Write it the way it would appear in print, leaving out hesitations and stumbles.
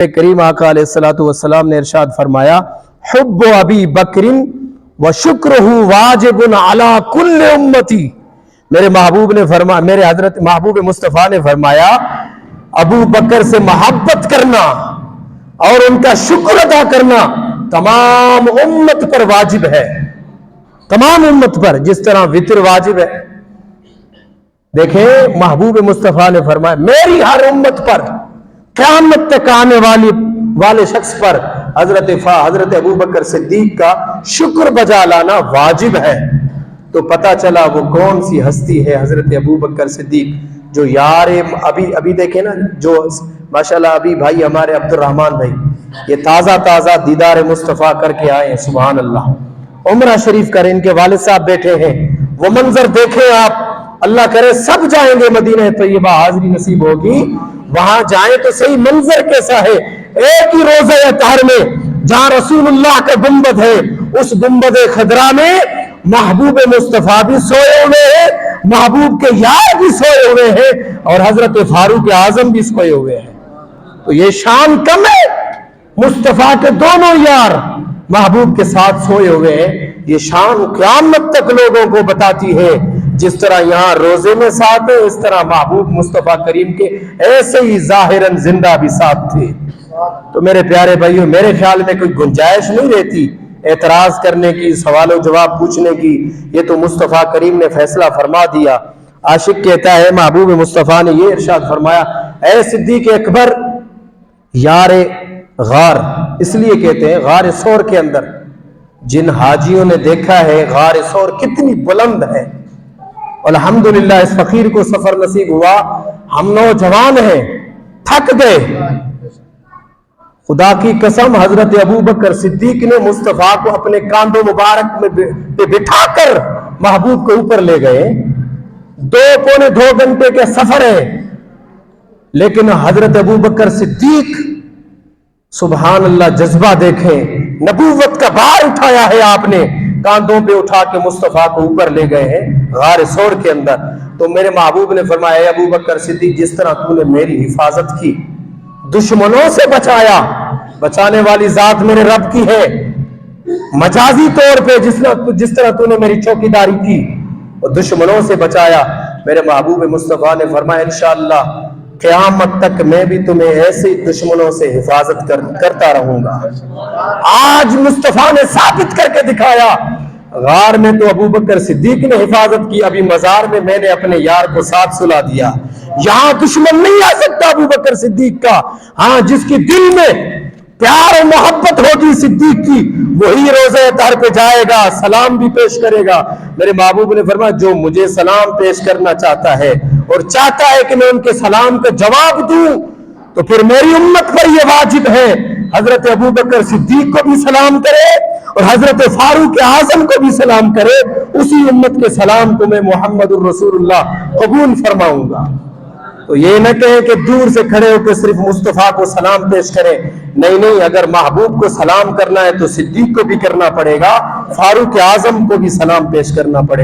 کریم آقا علیہ الصلوۃ والسلام نے ارشاد فرمایا حب ابی بکر و شکرہ واجب علی کل امتی. میرے محبوب نے فرمایا، میرے حضرت محبوب مصطفیٰ نے فرمایا ابو بکر سے محبت کرنا اور ان کا شکر ادا کرنا تمام امت پر واجب ہے، تمام امت پر، جس طرح وتر واجب ہے. دیکھیں محبوب مصطفیٰ نے فرمایا میری ہر امت پر، قیامت تک آنے والے شخص پر حضرت ابو بکر صدیق کا شکر بجا لانا واجب ہے. تو پتہ چلا وہ کون سی ہستی ہے حضرت ابو بکر صدیق، جو یار ابھی دیکھیں نا، جو ماشاءاللہ ابھی بھائی ہمارے عبد الرحمن بھائی یہ تازہ دیدار مصطفیٰ کر کے آئے ہیں، سبحان اللہ، عمرہ شریف کریں، ان کے والد صاحب بیٹھے ہیں، وہ منظر دیکھیں آپ. اللہ کرے سب جائیں گے مدینہ طیبہ، حاضری نصیب ہوگی، وہاں جائیں تو صحیح منظر کیسا ہے. ایک ہی روضہ اطہر میں جہاں رسول اللہ کا گنبد ہے، اس گنبد خضرا میں محبوب مصطفیٰ بھی سوئے ہوئے ہیں، محبوب کے یار بھی سوئے ہوئے ہیں، اور حضرت فاروق اعظم بھی سوئے ہوئے ہیں. تو یہ شان کم ہے؟ مصطفیٰ کے دونوں یار محبوب کے ساتھ سوئے ہوئے ہیں. یہ شان قیامت تک لوگوں کو بتاتی ہے. جس طرح یہاں روزے میں ساتھ ہے، اس طرح محبوب مصطفیٰ کریم کے ایسے ہی ظاہراً زندہ بھی ساتھ تھے. تو میرے پیارے بھائیوں، میرے خیال میں کوئی گنجائش نہیں رہتی اعتراض کرنے کی، سوال و جواب پوچھنے کی. یہ تو مصطفیٰ کریم نے فیصلہ فرما دیا. عاشق کہتا ہے محبوب مصطفیٰ نے یہ ارشاد فرمایا اے صدیق اکبر یار غار، اس لیے کہتے ہیں غار ثور کے اندر. جن حاجیوں نے دیکھا ہے غار ثور کتنی بلند ہے، الحمدللہ اس فقیر کو سفر نصیب ہوا. ہم نوجوان ہیں، تھک گئے، خدا کی قسم حضرت ابو بکر صدیق نے مصطفیٰ کو اپنے کاندھوں مبارک میں بٹھا کر محبوب کو اوپر لے گئے. 2 گھنٹے کے سفر ہے، لیکن حضرت ابو بکر صدیق سبحان اللہ جذبہ دیکھیں، نبوت کا بار اٹھایا ہے آپ نے، کاندھوں پہ اٹھا کے مصطفیٰ کو اوپر لے گئے ہیں غار ثور کے اندر. تو میرے محبوب نے فرمایا اے ابو بکر صدیق جس طرح تو نے میری حفاظت کی، دشمنوں سے بچایا، بچانے والی ذات میرے رب کی ہے، مجازی طور پہ جس طرح تو نے میری چوکیداری کی اور دشمنوں سے بچایا. میرے محبوب مصطفیٰ نے فرمایا انشاءاللہ قیامت تک میں بھی تمہیں ایسے دشمنوں سے حفاظت کرتا رہوں گا. آج مصطفیٰ نے ثابت کر کے دکھایا، غار میں تو ابو بکر صدیق نے حفاظت کی، ابھی مزار میں میں نے اپنے یار کو ساتھ سلا دیا. یہاں دشمن نہیں آ سکتا ابو بکر صدیق کا. ہاں جس کی دل میں پیار و محبت ہوگی صدیق کی، وہی روزہ اطہر پہ جائے گا، سلام بھی پیش کرے گا. میرے محبوب نے فرمایا جو مجھے سلام پیش کرنا چاہتا ہے اور چاہتا ہے کہ میں ان کے سلام کا جواب دوں، تو پھر میری امت پر یہ واجب ہے حضرت ابو بکر صدیق کو بھی سلام کرے اور حضرت فاروق اعظم کو بھی سلام کرے. اسی امت کے سلام کو میں محمد الرسول اللہ قبول فرماؤں گا. تو یہ نہ کہیں کہ دور سے کھڑے ہو کے صرف مصطفیٰ کو سلام پیش کریں، نہیں، اگر محبوب کو سلام کرنا ہے تو صدیق کو بھی کرنا پڑے گا، فاروق اعظم کو بھی سلام پیش کرنا پڑے گا.